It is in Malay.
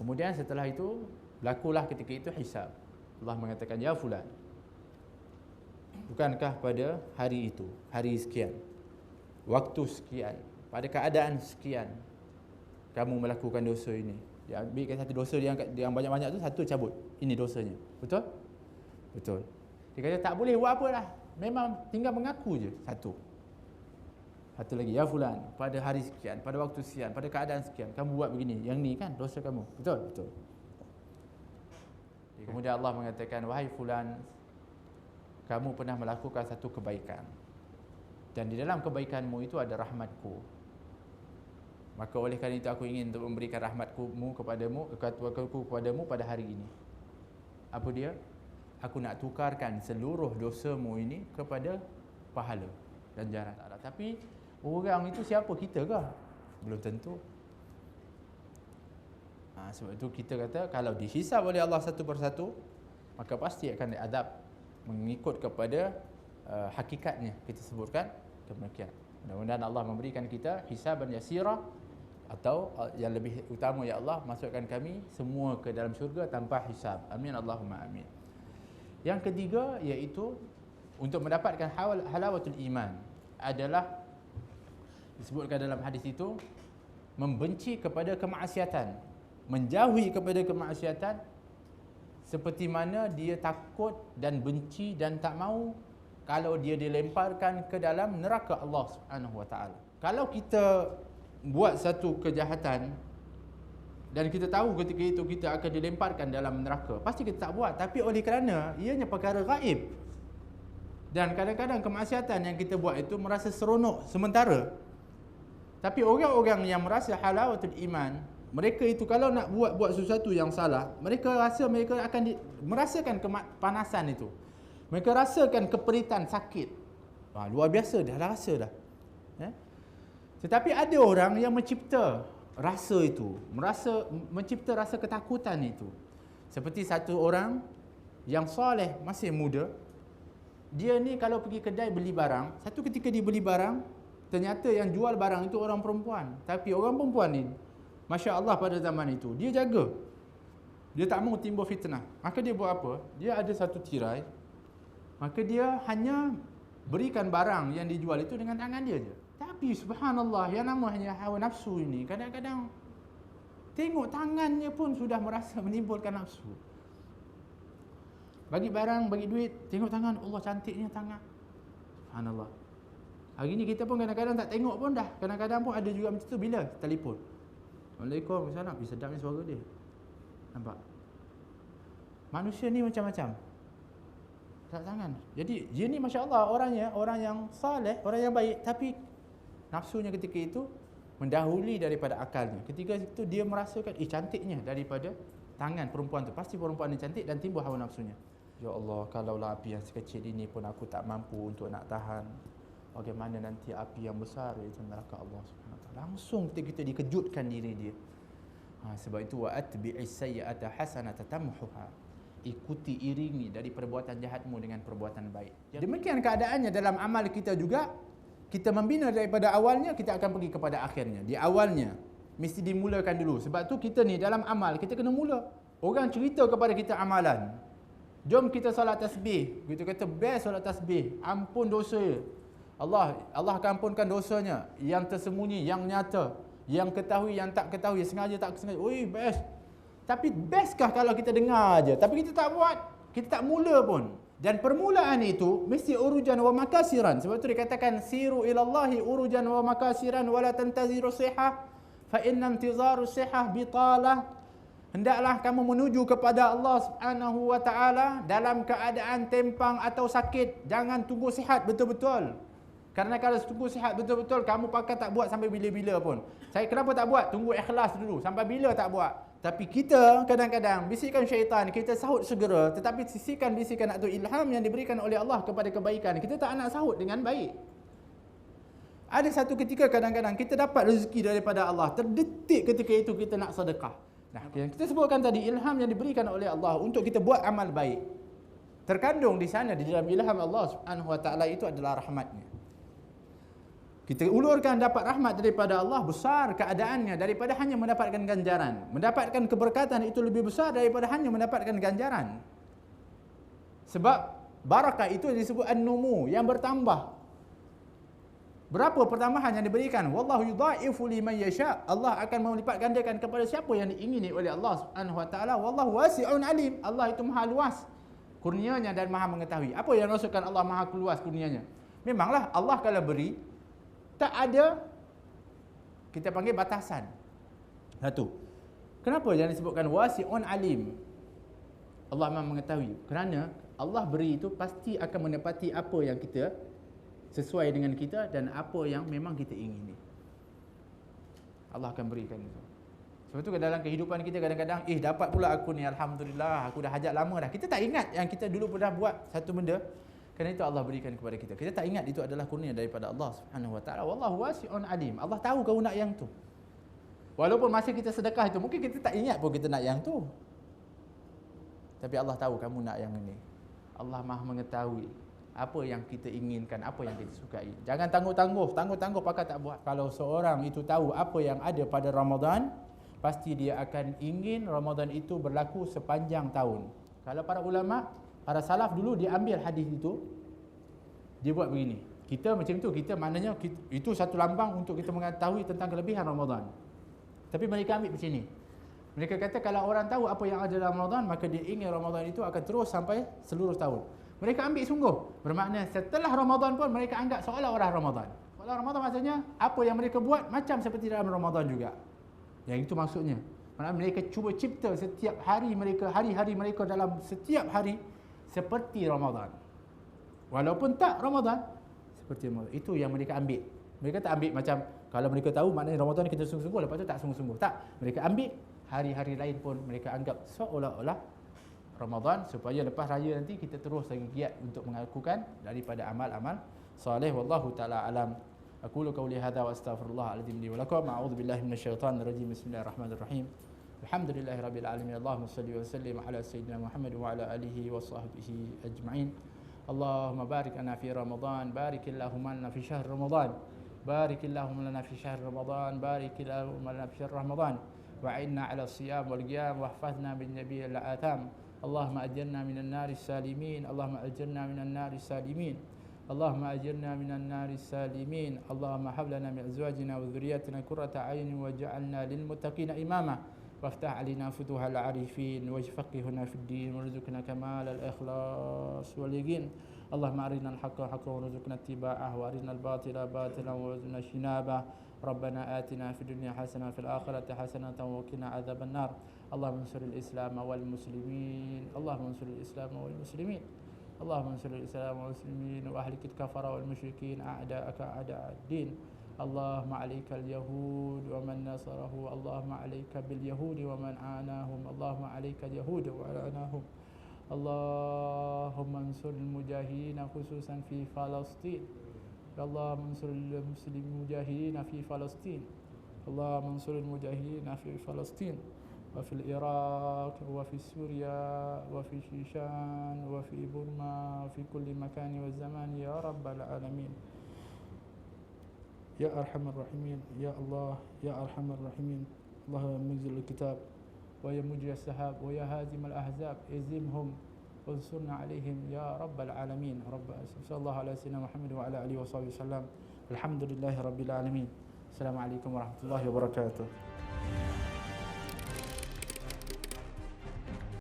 Kemudian setelah itu berlakulah ketika itu hisab. Allah mengatakan, ya fulan, bukankah pada hari itu, hari sekian, waktu sekian, pada keadaan sekian, kamu melakukan dosa ini. Dia ambilkan satu dosa yang banyak-banyak tu, satu cabut. Ini dosanya. Betul? Betul. Dia kata tak boleh buat apa dah. Memang tinggal mengaku je. Satu lagi, ya fulan, pada hari sekian, pada waktu sekian, pada keadaan sekian, kamu buat begini. Yang ni kan dosa kamu. Betul? Betul. Kemudian Allah mengatakan, wahai fulan, kamu pernah melakukan satu kebaikan, dan di dalam kebaikanmu itu ada rahmatku. Maka oleh kerana itu aku ingin untuk memberikan rahmatku kepadamu pada hari ini. Apa dia? Aku nak tukarkan seluruh dosamu ini kepada pahala dan ganjaran. Tapi orang itu siapa? Kita ke? Belum tentu. Sebab itu kita kata kalau dihisab oleh Allah satu persatu, maka pasti akan diadab mengikut kepada hakikatnya. Kita sebutkan demikian. Mudah-mudahan Allah memberikan kita hisaban yasira, atau yang lebih utama, ya Allah masukkan kami semua ke dalam syurga tanpa hisab. Amin Allahumma amin. Yang ketiga, iaitu untuk mendapatkan halawatul iman, adalah disebutkan dalam hadis itu, membenci kepada kemaksiatan, menjauhi kepada kemaksiatan, seperti mana dia takut dan benci dan tak mau kalau dia dilemparkan ke dalam neraka Allah Subhanahu Wa Taala. Kalau kita buat satu kejahatan dan kita tahu ketika itu kita akan dilemparkan dalam neraka, pasti kita tak buat. Tapi oleh kerana ianya perkara gaib, dan kadang-kadang kemaksiatan yang kita buat itu merasa seronok sementara. Tapi orang-orang yang merasa halawatul iman, mereka itu kalau nak buat sesuatu yang salah, mereka rasa mereka akan merasakan kepanasan itu. Mereka rasakan keperitan, sakit. Luar biasa dah rasa dah. Tetapi ada orang yang mencipta rasa itu, mencipta rasa ketakutan itu. Seperti satu orang yang soleh, masih muda. Dia ni kalau pergi kedai beli barang, satu ketika dia beli barang, ternyata yang jual barang itu orang perempuan. Tapi orang perempuan ni, Masya Allah, pada zaman itu dia jaga. Dia tak mau timbul fitnah. Maka dia buat apa? Dia ada satu tirai, maka dia hanya berikan barang yang dijual itu dengan tangan dia je. Tapi subhanallah, yang namanya hawa nafsu ini, kadang-kadang tengok tangannya pun sudah merasa menimbulkan nafsu. Bagi barang, bagi duit, tengok tangan, Allah cantiknya tangan. Subhanallah. Hari ni kita pun kadang-kadang tak tengok pun dah. Kadang-kadang pun ada juga macam tu, bila telefon, Assalamualaikum, salam, sedapnya suara dia. Nampak? Manusia ni macam-macam. Tak tangan. Jadi dia ni Masya Allah, orangnya orang yang saleh, orang yang baik, tapi nafsunya ketika itu mendahului daripada akalnya. Ketika itu dia merasakan cantiknya daripada tangan perempuan tu. Pasti perempuan ni cantik, dan timbul hawa nafsunya. Ya Allah, kalaulah api yang sekecil ini pun aku tak mampu untuk nak tahan, bagaimana nanti api yang besar, iaitu neraka Allah Subhanahu Wa Taala. Langsung kita dikejutkan diri dia. Sebab itu wa atbi'is sayyi'ata hasanata tamhuha. Ikuti, iringi dari perbuatan jahatmu dengan perbuatan baik. Demikian keadaannya dalam amal kita juga. Kita membina daripada awalnya, kita akan pergi kepada akhirnya. Di awalnya mesti dimulakan dulu. Sebab tu kita ni dalam amal, kita kena mula. Orang cerita kepada kita amalan, jom kita solat tasbih. Kita kata best solat tasbih, ampun dosa. Allah akan ampunkan dosanya, yang tersembunyi, yang nyata, yang ketahui, yang tak ketahui, sengaja tak sengaja. Oi, best. Tapi bestkah kalau kita dengar aja, tapi kita tak buat, kita tak mula pun. Dan permulaan itu mesti urujan wa makasiran. Sebab itu dikatakan siru ilallahi urujan wa makasiran wala tantaziru sihah fa inna intizaru sihah bitalah. Hendaklah kamu menuju kepada Allah Subhanahu Wa Taala dalam keadaan tempang atau sakit. Jangan tunggu sihat betul-betul. Kerana kalau tunggu sihat betul-betul, kamu pakai tak buat sampai bila-bila pun. Saya kenapa tak buat? Tunggu ikhlas dulu. Sampai bila tak buat? Tapi kita kadang-kadang bisikan syaitan, kita sahut segera. Tetapi bisikan atau ilham yang diberikan oleh Allah kepada kebaikan, kita tak nak sahut dengan baik. Ada satu ketika kadang-kadang kita dapat rezeki daripada Allah, terdetik ketika itu kita nak sedekah. Nah, yang kita sebutkan tadi, ilham yang diberikan oleh Allah untuk kita buat amal baik, terkandung di sana, di dalam ilham Allah Subhanahu Wa Taala itu adalah rahmatnya. Kita ulurkan dapat rahmat daripada Allah, besar keadaannya daripada hanya mendapatkan ganjaran. Mendapatkan keberkatan itu lebih besar daripada hanya mendapatkan ganjaran. Sebab barakah itu disebut an-numu, yang bertambah. Berapa pertambahan yang diberikan? Wallahu yudha'ifu liman yasha. Allah akan melipat gandakan kepada siapa yang diingini oleh Allah Subhanahu wa taala. Wallahu wasi'un alim. Allah itu maha luas kurnianya dan maha mengetahui. Apa yang maksudkan Allah maha luas kurnianya? Memanglah Allah kalau beri, tak ada, kita panggil batasan. Satu. Kenapa jangan disebutkan wasi'un alim? Allah maha mengetahui. Kerana Allah beri itu pasti akan menepati apa yang kita sesuai dengan kita dan apa yang memang kita ingini. Allah akan berikan itu. Sebab itu dalam kehidupan kita kadang-kadang, dapat pula aku ni, alhamdulillah, aku dah hajat lama dah. Kita tak ingat yang kita dulu pernah buat satu benda, kerana itu Allah berikan kepada kita. Kita tak ingat itu adalah kurnia daripada Allah Subhanahu wa taala. Wallahu wasi'un alim. Allah tahu kau nak yang tu. Walaupun masa kita sedekah itu mungkin kita tak ingat pun kita nak yang tu. Tapi Allah tahu kamu nak yang ini. Allah Maha mengetahui apa yang kita inginkan, apa yang kita sukai. Jangan tangguh-tangguh pakai tak buat. Kalau seorang itu tahu apa yang ada pada Ramadan, pasti dia akan ingin Ramadan itu berlaku sepanjang tahun. Kalau para ulama, para salaf dulu dia ambil hadis itu, dia buat begini. Kita macam tu, kita maknanya itu satu lambang untuk kita mengetahui tentang kelebihan Ramadan. Tapi mereka ambil macam ni. Mereka kata kalau orang tahu apa yang ada dalam Ramadan, maka dia ingin Ramadan itu akan terus sampai seluruh tahun. Mereka ambil sungguh. Bermakna setelah Ramadan pun mereka anggap seolah-olah Ramadan. Seolah Ramadan maksudnya apa yang mereka buat macam seperti dalam Ramadan juga. Yang itu maksudnya. Maksudnya mereka cuba cipta setiap hari mereka, hari-hari mereka dalam setiap hari seperti Ramadan. Walaupun tak Ramadan, seperti Ramadan. Itu yang mereka ambil. Mereka tak ambil macam kalau mereka tahu maknanya Ramadan kita sungguh-sungguh, lepas tu tak sungguh-sungguh. Tak. Mereka ambil hari-hari lain pun mereka anggap seolah-olah Ramadan, supaya lepas raya nanti kita terus lagi giat untuk melakukan daripada amal-amal soleh. Wallahu taala alam. Aqulu qawli hadza wa astaghfirullah li wa lakum. A'udzu billahi minasyaitonir rajim. Bismillahirrahmanirrahim. Alhamdulillahirabbil alamin. Allahumma shalli wa sallim ala sayyidina Muhammad wa ala alihi wa sahbihi ajma'in. Allahumma barik lana fi Ramadan, barik Allahumma lana fi syahr Ramadan. Barik Allahumma lana fi syahr Ramadan, barik Allahumma lana fi syahr Ramadan. Wa'inna 'ala as-siyam wal qiyam wahfazna bin nabiyil atam. اللهم أجرنا من النار السالمين اللهم أجرنا من النار السالمين اللهم أجرنا من النار السالمين اللهم هب لنا من أزواجنا وذرياتنا قرة أعين واجعلنا للمتقين إماما وافتح علينا فتوح العارفين وفقهنا في الدين وارزقنا كمال الإخلاص واليقين اللهم أرنا الحق حقا وارزقنا اتباعه وأرنا الباطل باطلا وارزقنا اجتنابه ربنا آتنا في الدنيا حسنة وفي الآخرة حسنة وقنا عذاب النار اللهم انصر الإسلام والمسلمين اللهم انصر الإسلام والمسلمين اللهم انصر الإسلام والمسلمين وأهلك الكفر والمشركين أعداءك أعداء الدين اللهم عليك اليهود ومن نصره اللهم عليك باليهود ومن عاناهم اللهم عليك اليهود وعاناهم اللهم انصر المجاهدين خصوصا في فلسطين اللهم انصر المجاهدين في فلسطين اللهم انصر المجاهدين في فلسطين وفي العراق وفي سوريا وفي شيشان وفي بورما وفي كل مكان والزمان يا رب العالمين يا أرحم الراحمين يا الله يا أرحم الراحمين اللهم منزل الكتاب ويا مجري السحاب ويا هازم الأحزاب اهزمهم وانصرنا عليهم يا رب العالمين رب صلى الله على سيدنا محمد وعلى آله وصحبه وسلم الحمد لله رب العالمين السلام عليكم ورحمة الله وبركاته